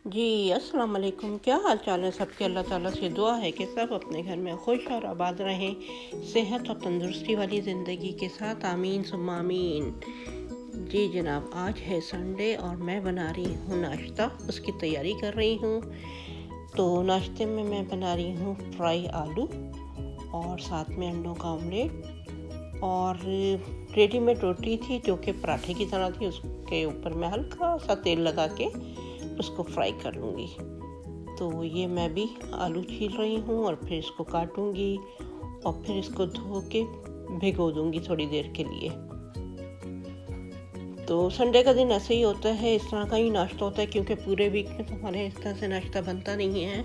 जी, अस्सलाम वालेकुम। क्या हाल चाल है सबके? अल्लाह ताला से दुआ है कि सब अपने घर में खुश और आबाद रहें, सेहत और तंदुरुस्ती वाली ज़िंदगी के साथ। आमीन सुम्मा आमीन। जी जनाब, आज है संडे और मैं बना रही हूँ नाश्ता, उसकी तैयारी कर रही हूँ। तो नाश्ते में मैं बना रही हूँ फ्राई आलू और साथ में अंडों का ऑमलेट, और रेडीमेड रोटी थी जो कि पराठे की तरह थी। उसके ऊपर मैं हल्का सा तेल लगा के उसको फ्राई कर लूँगी। तो ये मैं भी आलू छील रही हूँ और फिर इसको काटूँगी और फिर इसको धो के भिगो दूँगी थोड़ी देर के लिए। तो संडे का दिन ऐसे ही होता है, इस तरह का ही नाश्ता होता है, क्योंकि पूरे वीक में तो हमारे इस तरह से नाश्ता बनता नहीं है,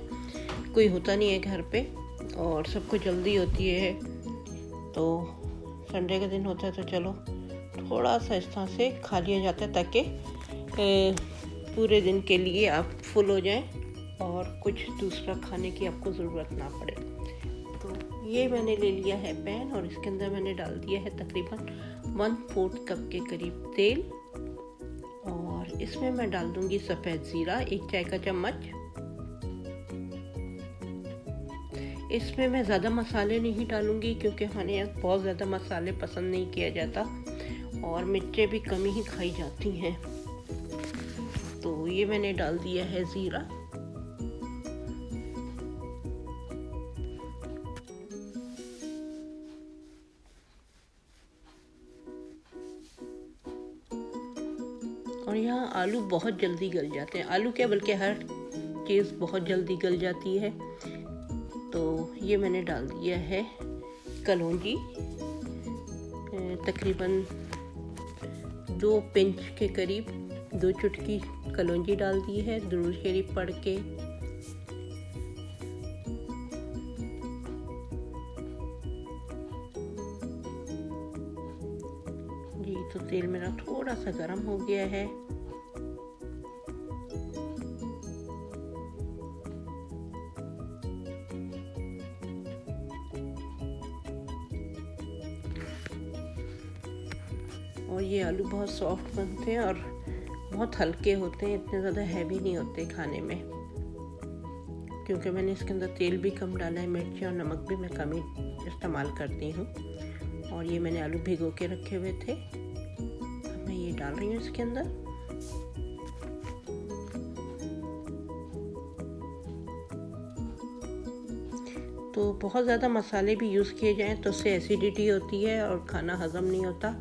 कोई होता नहीं है घर पे और सबको जल्दी होती है। तो संडे का दिन होता है तो चलो थोड़ा सा इस तरह से खा लिया जाता है, ताकि पूरे दिन के लिए आप फुल हो जाएं और कुछ दूसरा खाने की आपको ज़रूरत ना पड़े। तो ये मैंने ले लिया है पैन और इसके अंदर मैंने डाल दिया है तकरीबन 1/4 कप के करीब तेल, और इसमें मैं डाल दूंगी सफ़ेद ज़ीरा 1 चाय का चम्मच। इसमें मैं ज़्यादा मसाले नहीं डालूंगी क्योंकि हमारे यहाँ बहुत ज़्यादा मसाले पसंद नहीं किया जाता और मिर्चें भी कम ही खाई जाती हैं। तो ये मैंने डाल दिया है ज़ीरा। और यहाँ आलू बहुत जल्दी गल जाते हैं, आलू क्या बल्कि हर चीज़ बहुत जल्दी गल जाती है। तो ये मैंने डाल दिया है कलौंजी, तकरीबन 2 पिंच के करीब 2 चुटकी कलौंजी डाल दी है दुरूद शरीफ पढ़ के। जी, तो तेल मेरा थोड़ा सा गर्म हो गया है। और ये आलू बहुत सॉफ्ट बनते हैं और बहुत हल्के होते हैं, इतने ज़्यादा हैवी नहीं होते खाने में, क्योंकि मैंने इसके अंदर तेल भी कम डाला है, मिर्ची और नमक भी मैं कम ही इस्तेमाल करती हूँ। और ये मैंने आलू भिगो के रखे हुए थे, अब मैं ये डाल रही हूँ इसके अंदर। तो बहुत ज़्यादा मसाले भी यूज़ किए जाएं तो उससे एसिडिटी होती है और खाना हज़म नहीं होता।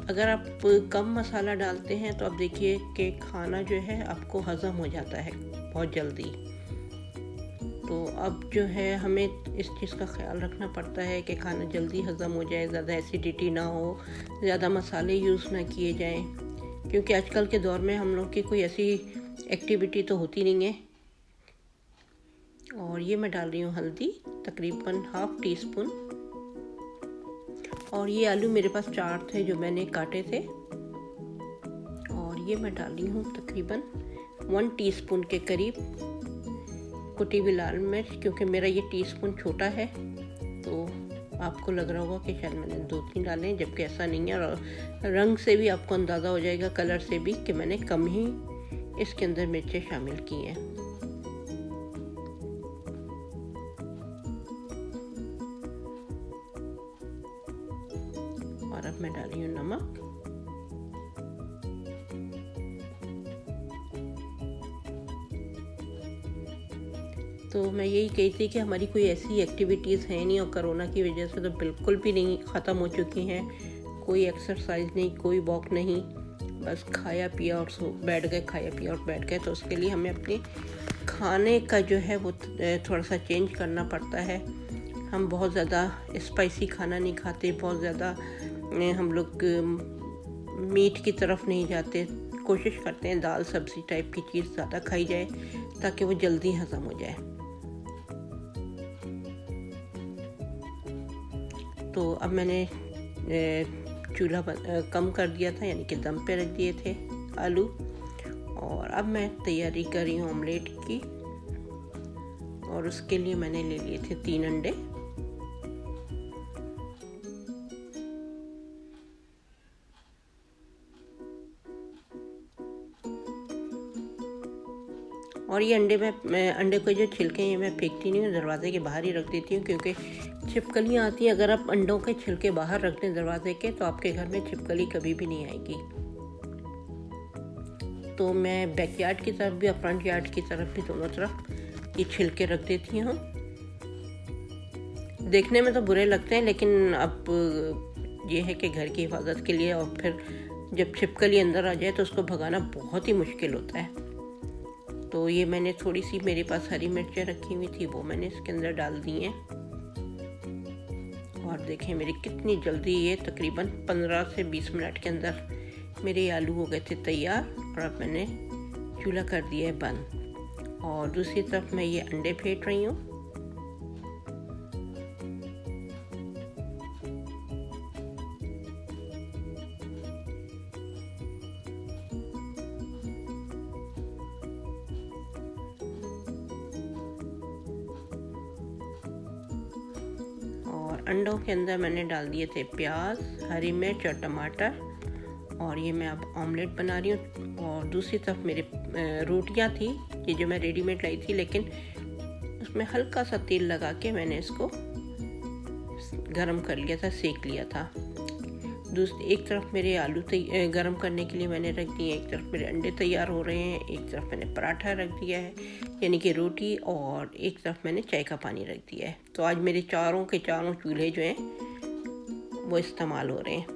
अगर आप कम मसाला डालते हैं तो आप देखिए कि खाना जो है आपको हज़म हो जाता है बहुत जल्दी। तो अब जो है हमें इस चीज़ का ख्याल रखना पड़ता है कि खाना जल्दी हज़म हो जाए, ज़्यादा एसिडिटी ना हो, ज़्यादा मसाले यूज़ ना किए जाएं, क्योंकि आजकल के दौर में हम लोग की कोई ऐसी एक्टिविटी तो होती नहीं है। और ये मैं डाल रही हूँ हल्दी, तकरीबन 1/2 टीस्पून। और ये आलू मेरे पास 4 थे जो मैंने काटे थे। और ये मैं डाल रही हूँ तकरीबन 1 टीस्पून के करीब कुटी हुई लाल मिर्च, क्योंकि मेरा ये टीस्पून छोटा है तो आपको लग रहा होगा कि शायद मैंने 2-3 डाले हैं, जबकि ऐसा नहीं है। और रंग से भी आपको अंदाज़ा हो जाएगा, कलर से भी, कि मैंने कम ही इसके अंदर मिर्चें शामिल की हैं। और अब मैं डाली हूँ नमक। तो मैं यही कही थी कि हमारी कोई ऐसी एक्टिविटीज़ हैं नहीं, और कोरोना की वजह से तो बिल्कुल भी नहीं, ख़त्म हो चुकी हैं। कोई एक्सरसाइज नहीं, कोई वॉक नहीं, बस खाया पिया और बैठ गए, खाया पिया और बैठ गए। तो उसके लिए हमें अपने खाने का जो है वो थोड़ा सा चेंज करना पड़ता है। हम बहुत ज़्यादा स्पाइसी खाना नहीं खाते, बहुत ज़्यादा हम लोग मीट की तरफ नहीं जाते, कोशिश करते हैं दाल सब्ज़ी टाइप की चीज़ ज़्यादा खाई जाए ताकि वो जल्दी हज़म हो जाए। तो अब मैंने चूल्हा कम कर दिया था, यानी कि दम पे रख दिए थे आलू। और अब मैं तैयारी कर रही हूँ ऑमलेट की, और उसके लिए मैंने ले लिए थे 3 अंडे। और ये मैं अंडे को जो छिलके हैं मैं फेंकती नहीं हूँ, दरवाजे के बाहर ही रख देती हूँ, क्योंकि छिपकलियाँ आती हैं। अगर आप अंडों के छिलके बाहर रख दें दरवाजे के, तो आपके घर में छिपकली कभी भी नहीं आएगी। तो मैं बैकयार्ड की तरफ भी और फ्रंट यार्ड की तरफ भी, दोनों तरफ ये छिलके रख देती हूँ। देखने में तो बुरे लगते हैं, लेकिन अब ये है कि घर की हिफाजत के लिए, और फिर जब छिपकली अंदर आ जाए तो उसको भगाना बहुत ही मुश्किल होता है। तो ये मैंने थोड़ी सी, मेरे पास हरी मिर्चें रखी हुई थी, वो मैंने इसके अंदर डाल दी हैं। और देखें मेरी कितनी जल्दी, ये तकरीबन 15 से 20 मिनट के अंदर मेरे आलू हो गए थे तैयार। और अब मैंने चूल्हा कर दिया है बंद, और दूसरी तरफ मैं ये अंडे फेंट रही हूँ। और अंडों के अंदर मैंने डाल दिए थे प्याज, हरी मिर्च और टमाटर, और ये मैं अब ऑमलेट बना रही हूँ। और दूसरी तरफ मेरे रोटियाँ थी, ये जो मैं रेडीमेड लाई थी, लेकिन उसमें हल्का सा तेल लगा के मैंने इसको गरम कर लिया था, सेक लिया था। एक तरफ मेरे आलू गरम करने के लिए मैंने रख दिए, एक तरफ मेरे अंडे तैयार हो रहे हैं, एक तरफ मैंने पराठा रख दिया है यानी कि रोटी, और एक तरफ मैंने चाय का पानी रख दिया है। तो आज मेरे चारों के चारों चूल्हे जो हैं वो इस्तेमाल हो रहे हैं।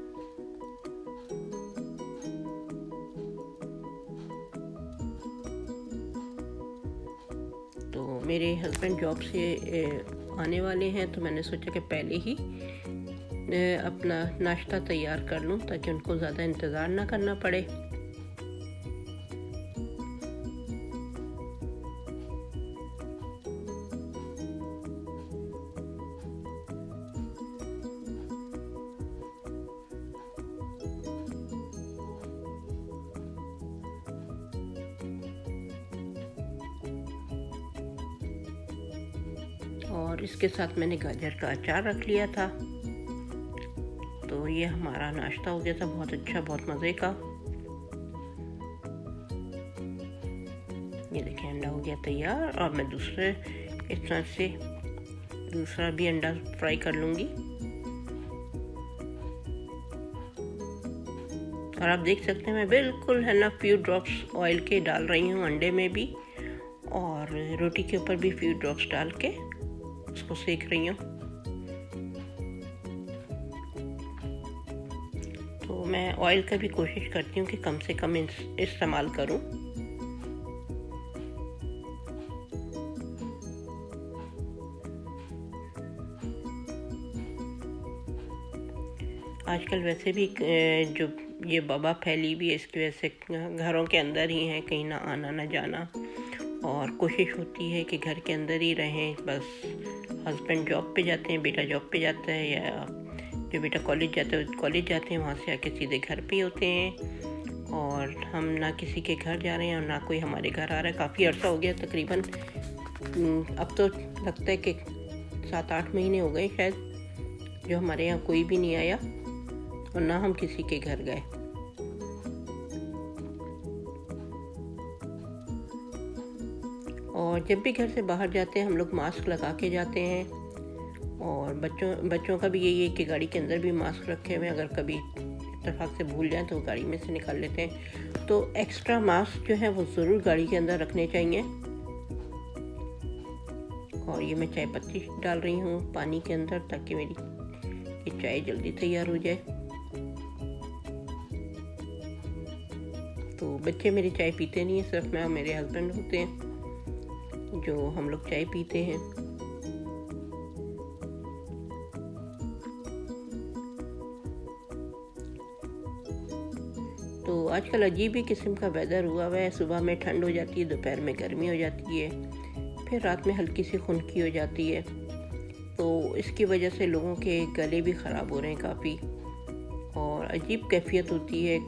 तो मेरे हस्बैंड जॉब से आने वाले हैं, तो मैंने सोचा कि पहले ही अपना नाश्ता तैयार कर लूं, ताकि उनको ज़्यादा इंतज़ार ना करना पड़े। और इसके साथ मैंने गाजर का अचार रख लिया था। तो ये हमारा नाश्ता हो गया था, बहुत अच्छा, बहुत मज़े का। ये देखिए अंडा हो गया तैयार, और मैं दूसरे इस तरह से दूसरा भी अंडा फ्राई कर लूँगी। और आप देख सकते हैं मैं बिल्कुल है ना फ्यू ड्रॉप्स ऑयल के डाल रही हूँ अंडे में भी, और रोटी के ऊपर भी फ्यू ड्रॉप्स डाल के उसको सेक रही हूँ। तो मैं ऑयल का भी कोशिश करती हूँ कि कम से कम इस्तेमाल करूँ। आजकल वैसे भी जो ये वबा फैली भी है, इसकी वजह से घरों के अंदर ही हैं, कहीं ना आना ना जाना, और कोशिश होती है कि घर के अंदर ही रहें। बस हस्बैंड जॉब पे जाते हैं, बेटा जॉब पे जाता है, या जो बेटा कॉलेज जाता है कॉलेज जाते हैं, वहाँ से आके सीधे घर पे होते हैं। और हम ना किसी के घर जा रहे हैं और ना कोई हमारे घर आ रहा है। काफ़ी अर्सा हो गया, तकरीबन अब तो लगता है कि 7-8 महीने हो गए शायद, जो हमारे यहाँ कोई भी नहीं आया और ना हम किसी के घर गए। और जब भी घर से बाहर जाते हैं हम लोग मास्क लगा के जाते हैं, और बच्चों का भी यही है कि गाड़ी के अंदर भी मास्क रखे हुए, अगर कभी इत्तेफाक से भूल जाएं तो गाड़ी में से निकाल लेते हैं। तो एक्स्ट्रा मास्क जो है वो ज़रूर गाड़ी के अंदर रखने चाहिए। और ये मैं चाय पत्ती डाल रही हूँ पानी के अंदर, ताकि मेरी ये चाय जल्दी तैयार हो जाए। तो बच्चे मेरी चाय पीते नहीं हैं, सिर्फ मैं और मेरे हस्बैंड होते हैं जो हम लोग चाय पीते हैं। तो आजकल अजीब ही किस्म का वेदर हुआ हुआ है, सुबह में ठंड हो जाती है, दोपहर में गर्मी हो जाती है, फिर रात में हल्की सी खुनकी हो जाती है। तो इसकी वजह से लोगों के गले भी ख़राब हो रहे हैं काफ़ी, और अजीब कैफियत होती है।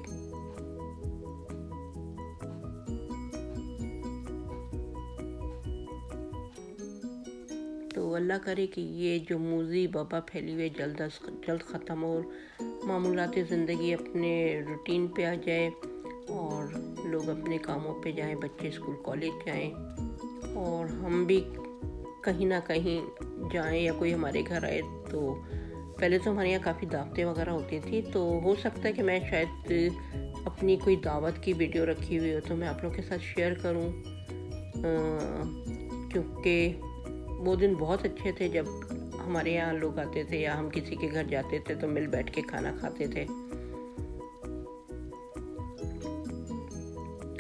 तो अल्लाह करे कि ये जो मूज़ी वबा फैली हुई जल्द ख़त्म हो, मामूलाती ज़िंदगी अपने रूटीन पे आ जाए, और लोग अपने कामों पे जाएं, बच्चे स्कूल कॉलेज जाएं और हम भी कहीं ना कहीं जाएं या कोई हमारे घर आए। तो पहले तो हमारे यहाँ काफ़ी दावतें वगैरह होती थी, तो हो सकता है कि मैं शायद अपनी कोई दावत की वीडियो रखी हुई हो तो मैं आप लोग के साथ शेयर करूं, क्योंकि वो दिन बहुत अच्छे थे जब हमारे यहाँ लोग आते थे या हम किसी के घर जाते थे तो मिल बैठ के खाना खाते थे।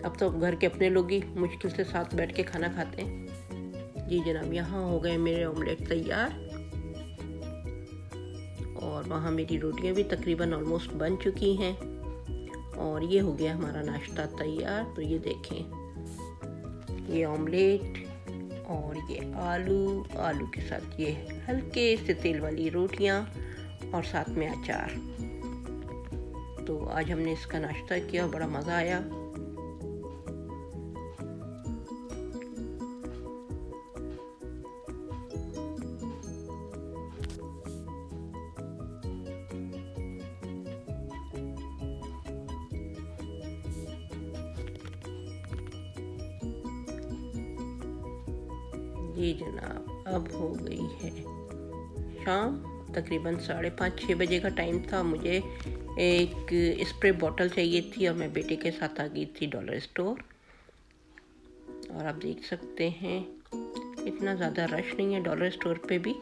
अब तो घर के अपने लोग ही मुश्किल से साथ बैठ के खाना खाते हैं। जी जनाब, यहाँ हो गए मेरे ऑमलेट तैयार और वहाँ मेरी रोटियाँ भी तकरीबन ऑलमोस्ट बन चुकी हैं और ये हो गया हमारा नाश्ता तैयार। तो ये देखें, ये ऑमलेट और ये आलू के साथ ये हल्के से तेल वाली रोटियाँ और साथ में अचार। तो आज हमने इसका नाश्ता किया, बड़ा मज़ा आया। जी जनाब, अब हो गई है शाम, तकरीबन 5:30-6 बजे का टाइम था। मुझे एक स्प्रे बॉटल चाहिए थी और मैं बेटे के साथ आ गई थी डॉलर स्टोर। और आप देख सकते हैं इतना ज़्यादा रश नहीं है डॉलर स्टोर पे भी।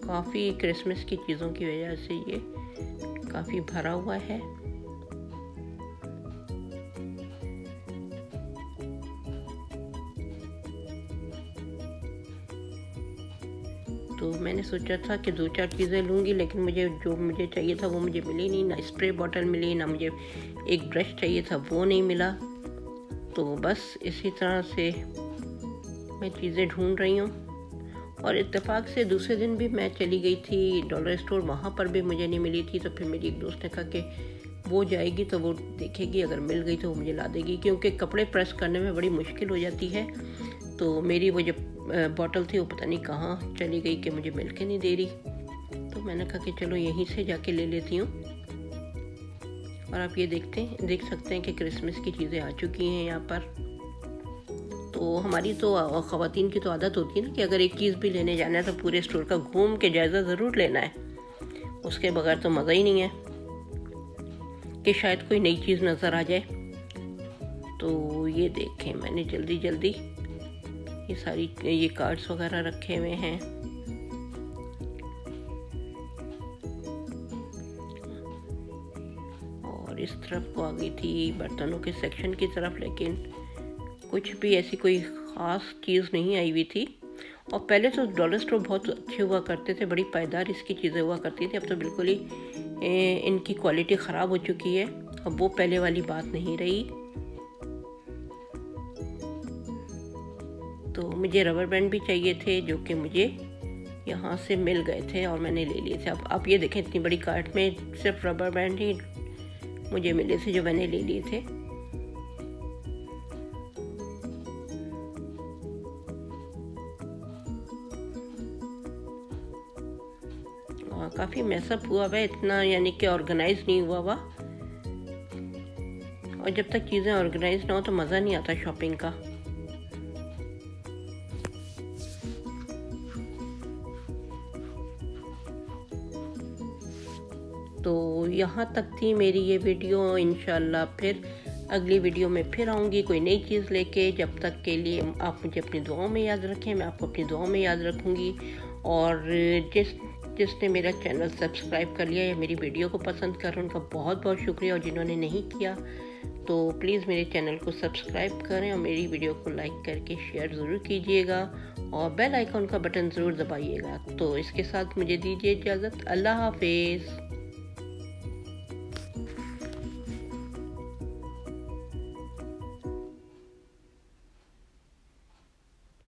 काफ़ी क्रिसमस की चीज़ों की वजह से ये काफ़ी भरा हुआ है। तो मैंने सोचा था कि 2-4 चीज़ें लूँगी, लेकिन जो मुझे चाहिए था वो मुझे मिली नहीं। ना स्प्रे बॉटल मिली, ना मुझे एक ब्रश चाहिए था वो नहीं मिला। तो बस इसी तरह से मैं चीज़ें ढूंढ रही हूँ। और इत्तेफाक से दूसरे दिन भी मैं चली गई थी डॉलर स्टोर, वहाँ पर भी मुझे नहीं मिली थी। तो फिर मेरी एक दोस्त ने कहा कि वो जाएगी तो वो देखेगी, अगर मिल गई तो वो मुझे ला देगी, क्योंकि कपड़े प्रेस करने में बड़ी मुश्किल हो जाती है। तो मेरी वो जो बॉटल थी वो पता नहीं कहाँ चली गई कि मुझे मिल के नहीं दे रही। तो मैंने कहा कि चलो यहीं से जाके ले लेती हूँ। और आप ये देख सकते हैं कि क्रिसमस की चीज़ें आ चुकी हैं यहाँ पर। तो हमारी तो ख़वातीन की तो आदत होती है ना कि अगर एक चीज़ भी लेने जाना है तो पूरे स्टोर का घूम के जायज़ा ज़रूर लेना है, उसके बगैर तो मज़ा ही नहीं है कि शायद कोई नई चीज़ नज़र आ जाए। तो ये देखें, मैंने जल्दी ये कार्ड्स वगैरह रखे हुए हैं। और इस तरफ को आ गई थी बर्तनों के सेक्शन की तरफ, लेकिन कुछ भी ऐसी कोई ख़ास चीज़ नहीं आई हुई थी। और पहले तो डॉलर स्टोर बहुत अच्छे हुआ करते थे, बड़ी पायदार इसकी चीज़ें हुआ करती थी। अब तो बिल्कुल ही इनकी क्वालिटी ख़राब हो चुकी है, अब वो पहले वाली बात नहीं रही। तो मुझे रबर बैंड भी चाहिए थे, जो कि मुझे यहाँ से मिल गए थे और मैंने ले लिए थे। अब आप ये देखें, इतनी बड़ी कार्ट में सिर्फ रबर बैंड ही मुझे मिले थे जो मैंने ले लिए थे। काफ़ी मैसअप हुआ हुआ, इतना यानी कि ऑर्गेनाइज नहीं हुआ हुआ। और जब तक चीज़ें ऑर्गेनाइज ना हो तो मज़ा नहीं आता शॉपिंग का। तो यहाँ तक थी मेरी ये वीडियो। इंशाल्लाह फिर अगली वीडियो में फिर आऊँगी कोई नई चीज़ लेके। जब तक के लिए आप मुझे अपनी दुआओं में याद रखें, मैं आपको अपनी दुआओं में याद रखूँगी। और जिसने मेरा चैनल सब्सक्राइब कर लिया या मेरी वीडियो को पसंद कर रहे हैं, उनका बहुत बहुत शुक्रिया। और जिन्होंने नहीं किया तो प्लीज़ मेरे चैनल को सब्सक्राइब करें और मेरी वीडियो को लाइक करके शेयर ज़रूर कीजिएगा और बेल आइकॉन का बटन ज़रूर दबाइएगा। तो इसके साथ मुझे दीजिए इजाज़त। अल्लाह हाफिज़।